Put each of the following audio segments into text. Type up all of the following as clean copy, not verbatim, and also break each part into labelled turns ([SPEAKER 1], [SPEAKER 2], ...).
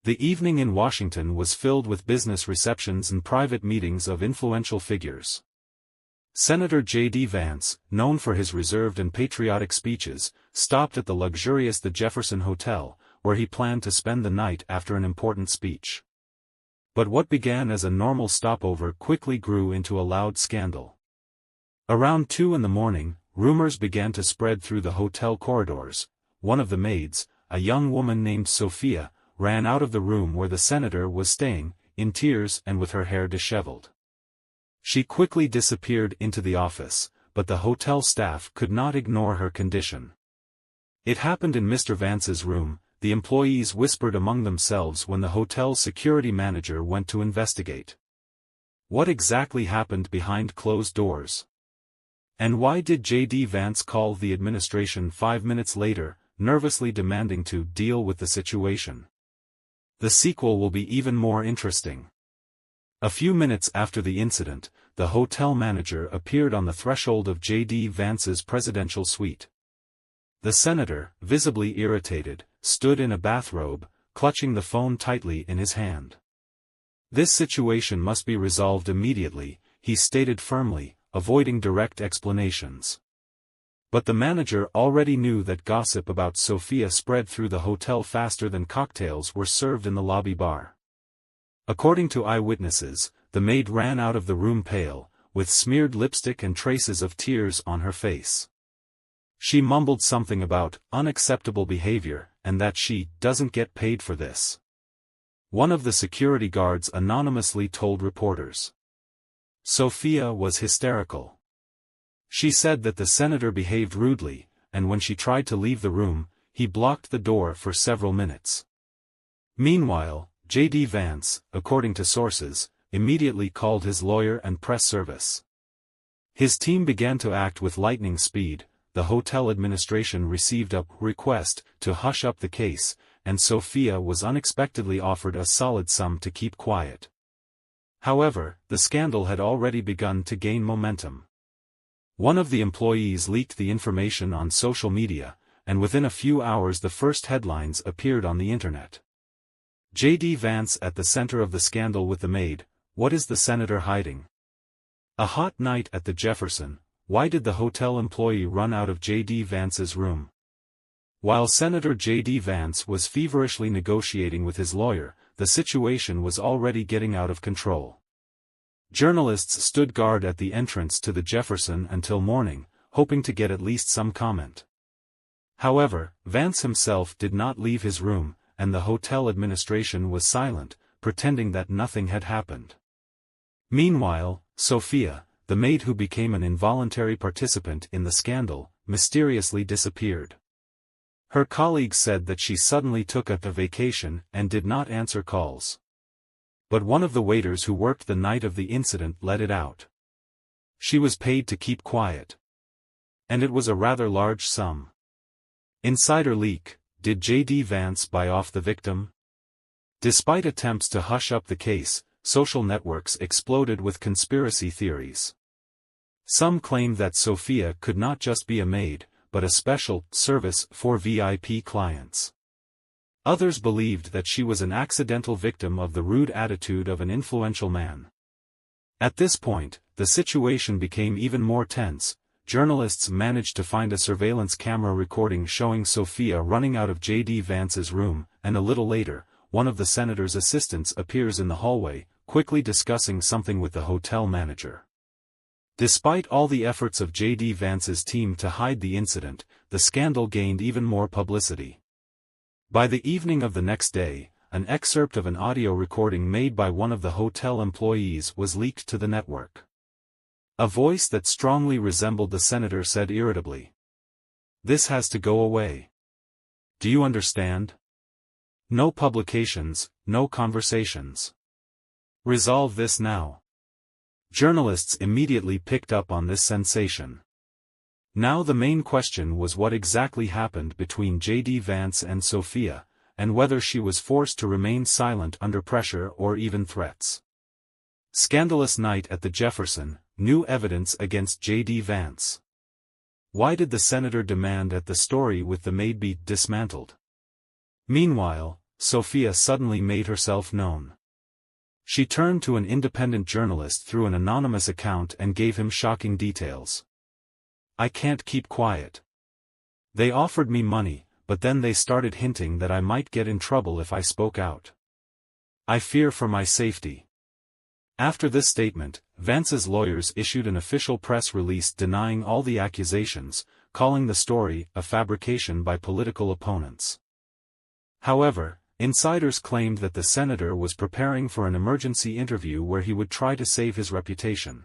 [SPEAKER 1] The evening in Washington was filled with business receptions and private meetings of influential figures. Senator JD Vance, known for his reserved and patriotic speeches, stopped at the luxurious The Jefferson Hotel, where he planned to spend the night after an important speech. But what began as a normal stopover quickly grew into a loud scandal. Around 2 in the morning, rumors began to spread through the hotel corridors. One of the maids, a young woman named Sophia, ran out of the room where the senator was staying, in tears and with her hair disheveled. She quickly disappeared into the office, but the hotel staff could not ignore her condition. It happened in Mr. Vance's room, the employees whispered among themselves when the hotel's security manager went to investigate. What exactly happened behind closed doors? And why did JD Vance call the administration 5 minutes later, nervously demanding to deal with the situation? The sequel will be even more interesting. A few minutes after the incident, the hotel manager appeared on the threshold of JD Vance's presidential suite. The senator, visibly irritated, stood in a bathrobe, clutching the phone tightly in his hand. This situation must be resolved immediately, he stated firmly, avoiding direct explanations. But the manager already knew that gossip about Sophia spread through the hotel faster than cocktails were served in the lobby bar. According to eyewitnesses, the maid ran out of the room pale, with smeared lipstick and traces of tears on her face. She mumbled something about unacceptable behavior, and that she doesn't get paid for this. One of the security guards anonymously told reporters. Sophia was hysterical. She said that the senator behaved rudely, and when she tried to leave the room, he blocked the door for several minutes. Meanwhile, JD Vance, according to sources, immediately called his lawyer and press service. His team began to act with lightning speed. The hotel administration received a request to hush up the case, and Sophia was unexpectedly offered a solid sum to keep quiet. However, the scandal had already begun to gain momentum. One of the employees leaked the information on social media, and within a few hours the first headlines appeared on the internet. JD Vance at the center of the scandal with the maid. What is the senator hiding? A hot night at the Jefferson. Why did the hotel employee run out of JD Vance's room? While Senator JD Vance was feverishly negotiating with his lawyer, the situation was already getting out of control. Journalists stood guard at the entrance to the Jefferson until morning, hoping to get at least some comment. However, Vance himself did not leave his room, and the hotel administration was silent, pretending that nothing had happened. Meanwhile, Sophia, the maid who became an involuntary participant in the scandal, mysteriously disappeared. Her colleagues said that she suddenly took a vacation and did not answer calls. But one of the waiters who worked the night of the incident let it out. She was paid to keep quiet. And it was a rather large sum. Insider leak: did JD Vance buy off the victim? Despite attempts to hush up the case, social networks exploded with conspiracy theories. Some claimed that Sophia could not just be a maid, but a special service for VIP clients. Others believed that she was an accidental victim of the rude attitude of an influential man. At this point, the situation became even more tense. Journalists managed to find a surveillance camera recording showing Sophia running out of JD Vance's room, and a little later, one of the senator's assistants appears in the hallway, quickly discussing something with the hotel manager. Despite all the efforts of JD Vance's team to hide the incident, the scandal gained even more publicity. By the evening of the next day, an excerpt of an audio recording made by one of the hotel employees was leaked to the network. A voice that strongly resembled the senator said irritably, "This has to go away. Do you understand? No publications, no conversations. Resolve this now." Journalists immediately picked up on this sensation. Now the main question was what exactly happened between JD Vance and Sophia, and whether she was forced to remain silent under pressure or even threats. Scandalous night at the Jefferson, new evidence against JD Vance. Why did the senator demand that the story with the maid be dismantled? Meanwhile, Sophia suddenly made herself known. She turned to an independent journalist through an anonymous account and gave him shocking details. "I can't keep quiet. They offered me money, but then they started hinting that I might get in trouble if I spoke out. I fear for my safety." After this statement, Vance's lawyers issued an official press release denying all the accusations, calling the story a fabrication by political opponents. However, insiders claimed that the senator was preparing for an emergency interview where he would try to save his reputation.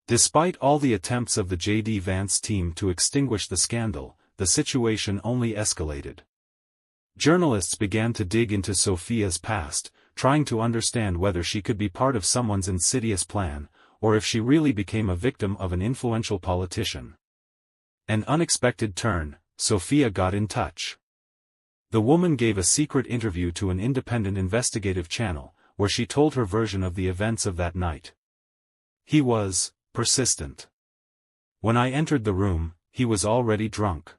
[SPEAKER 1] Despite all the attempts of the JD Vance team to extinguish the scandal, the situation only escalated. Journalists began to dig into Sophia's past, trying to understand whether she could be part of someone's insidious plan, or if she really became a victim of an influential politician. An unexpected turn, Sophia got in touch. The woman gave a secret interview to an independent investigative channel, where she told her version of the events of that night. "He was persistent. When I entered the room, he was already drunk.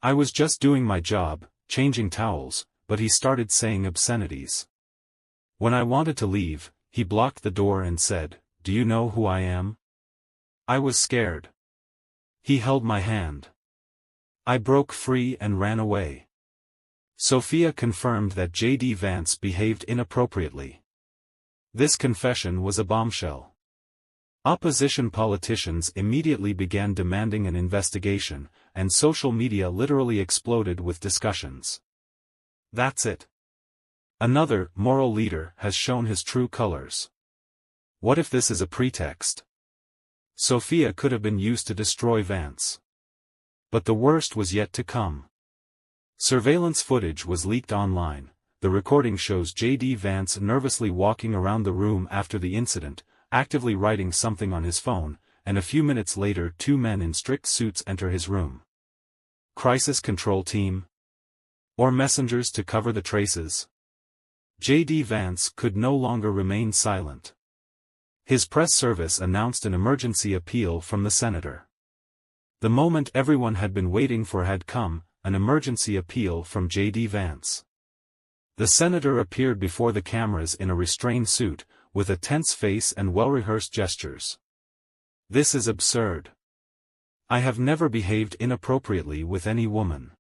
[SPEAKER 1] I was just doing my job, changing towels, but he started saying obscenities. When I wanted to leave, he blocked the door and said, 'Do you know who I am?' I was scared. He held my hand. I broke free and ran away." Sophia confirmed that JD Vance behaved inappropriately. This confession was a bombshell. Opposition politicians immediately began demanding an investigation, and social media literally exploded with discussions. "That's it. Another moral leader has shown his true colors. What if this is a pretext?" Sophia could have been used to destroy Vance. But the worst was yet to come. Surveillance footage was leaked online. The recording shows JD Vance nervously walking around the room after the incident, actively writing something on his phone, and a few minutes later two men in strict suits enter his room. Crisis control team? Or messengers to cover the traces? JD Vance could no longer remain silent. His press service announced an emergency appeal from the senator. The moment everyone had been waiting for had come, an emergency appeal from JD Vance. The senator appeared before the cameras in a restrained suit, with a tense face and well-rehearsed gestures. "This is absurd. I have never behaved inappropriately with any woman.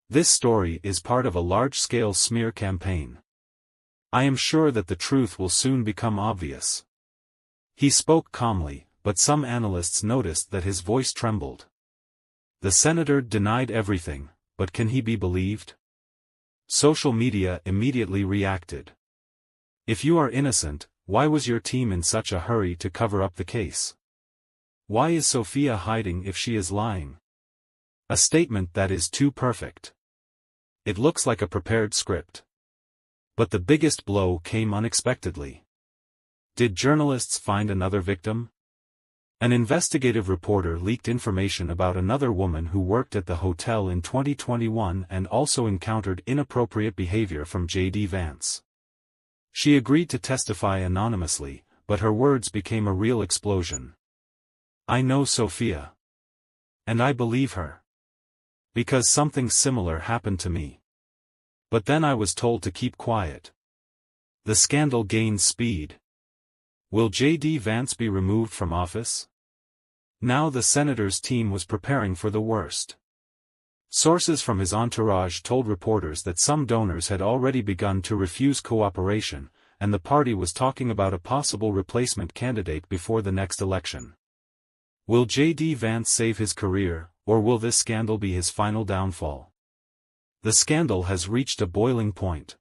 [SPEAKER 1] This story is part of a large-scale smear campaign. I am sure that the truth will soon become obvious." He spoke calmly, but some analysts noticed that his voice trembled. The senator denied everything, but can he be believed? Social media immediately reacted. "If you are innocent, why was your team in such a hurry to cover up the case? Why is Sophia hiding if she is lying? A statement that is too perfect. It looks like a prepared script." But the biggest blow came unexpectedly. Did journalists find another victim? An investigative reporter leaked information about another woman who worked at the hotel in 2021 and also encountered inappropriate behavior from JD Vance. She agreed to testify anonymously, but her words became a real explosion. "I know Sophia. And I believe her. Because something similar happened to me. But then I was told to keep quiet." The scandal gained speed. Will JD Vance be removed from office? Now the senator's team was preparing for the worst. Sources from his entourage told reporters that some donors had already begun to refuse cooperation, and the party was talking about a possible replacement candidate before the next election. Will JD Vance save his career, or will this scandal be his final downfall? The scandal has reached a boiling point.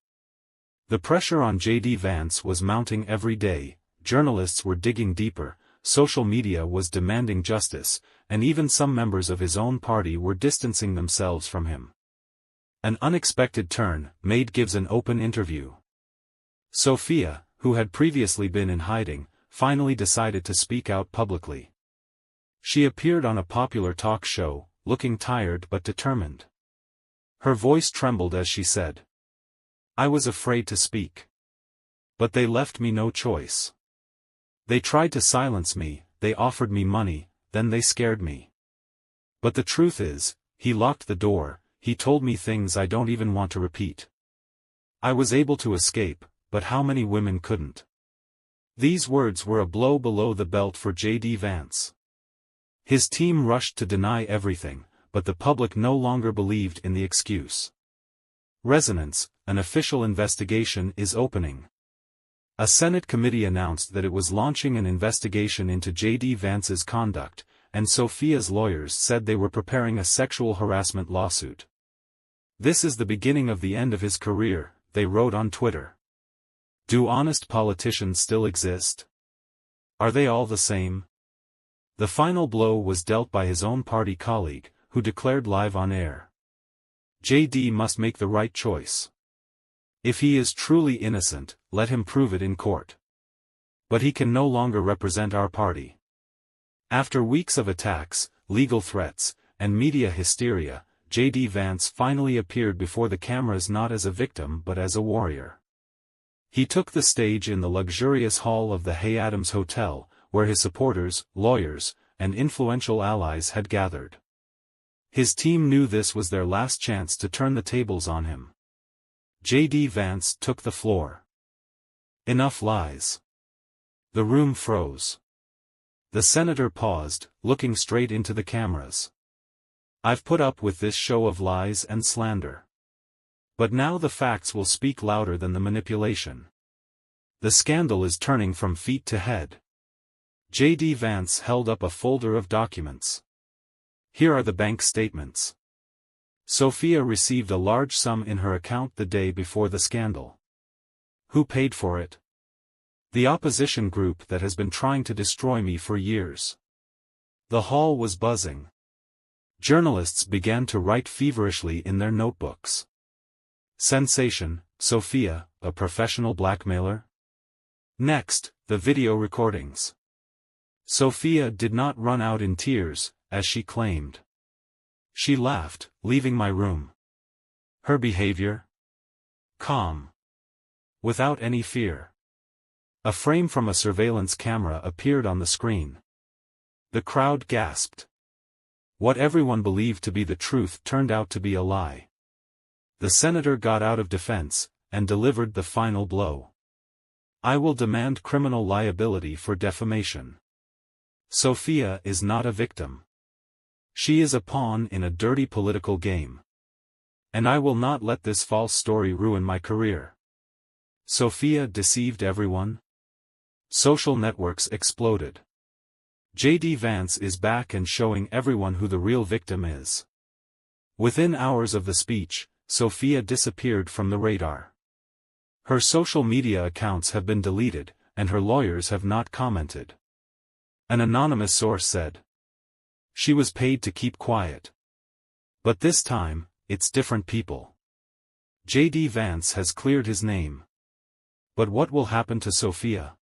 [SPEAKER 1] The pressure on JD Vance was mounting every day. Journalists were digging deeper, social media was demanding justice, and even some members of his own party were distancing themselves from him. An unexpected turn, Maid gives an open interview. Sophia, who had previously been in hiding, finally decided to speak out publicly. She appeared on a popular talk show, looking tired but determined. Her voice trembled as she said, "I was afraid to speak. But they left me no choice. They tried to silence me, they offered me money, then they scared me. But the truth is, he locked the door, he told me things I don't even want to repeat. "I was able to escape, but how many women couldn't?" These words were a blow below the belt for JD Vance. His team rushed to deny everything, but the public no longer believed in the excuse. Resonance: an official investigation is opening. A Senate committee announced that it was launching an investigation into JD Vance's conduct, and Sophia's lawyers said they were preparing a sexual harassment lawsuit. "This is the beginning of the end of his career," they wrote on Twitter. Do honest politicians still exist? Are they all the same? The final blow was dealt by his own party colleague, who declared live on air, "JD must make the right choice. If he is truly innocent, let him prove it in court. But he can no longer represent our party." After weeks of attacks, legal threats, and media hysteria, JD Vance finally appeared before the cameras not as a victim but as a warrior. He took the stage in the luxurious hall of the Hay Adams Hotel, where his supporters, lawyers, and influential allies had gathered. His team knew this was their last chance to turn the tables on him. JD Vance took the floor. "Enough lies." The room froze. The senator paused, looking straight into the cameras. "I've put up with this show of lies and slander. But now the facts will speak louder than the manipulation. The scandal is turning from feet to head." JD Vance held up a folder of documents. "Here are the bank statements. Sophia received a large sum in her account the day before the scandal. Who paid for it? The opposition group that has been trying to destroy me for years." The hall was buzzing. Journalists began to write feverishly in their notebooks. Sensation: Sophia, a professional blackmailer? Next, the video recordings. Sophia did not run out in tears, as she claimed. She laughed, leaving my room. Her behavior? Calm. Without any fear. A frame from a surveillance camera appeared on the screen. The crowd gasped. What everyone believed to be the truth turned out to be a lie. The senator got out of defense, and delivered the final blow. "I will demand criminal liability for defamation. Sophia is not a victim. She is a pawn in a dirty political game. And I will not let this false story ruin my career." Sophia deceived everyone? Social networks exploded. JD Vance is back and showing everyone who the real victim is. Within hours of the speech, Sophia disappeared from the radar. Her social media accounts have been deleted, and her lawyers have not commented. An anonymous source said. She was paid to keep quiet. But this time, it's different people. JD Vance has cleared his name. But what will happen to Sophia?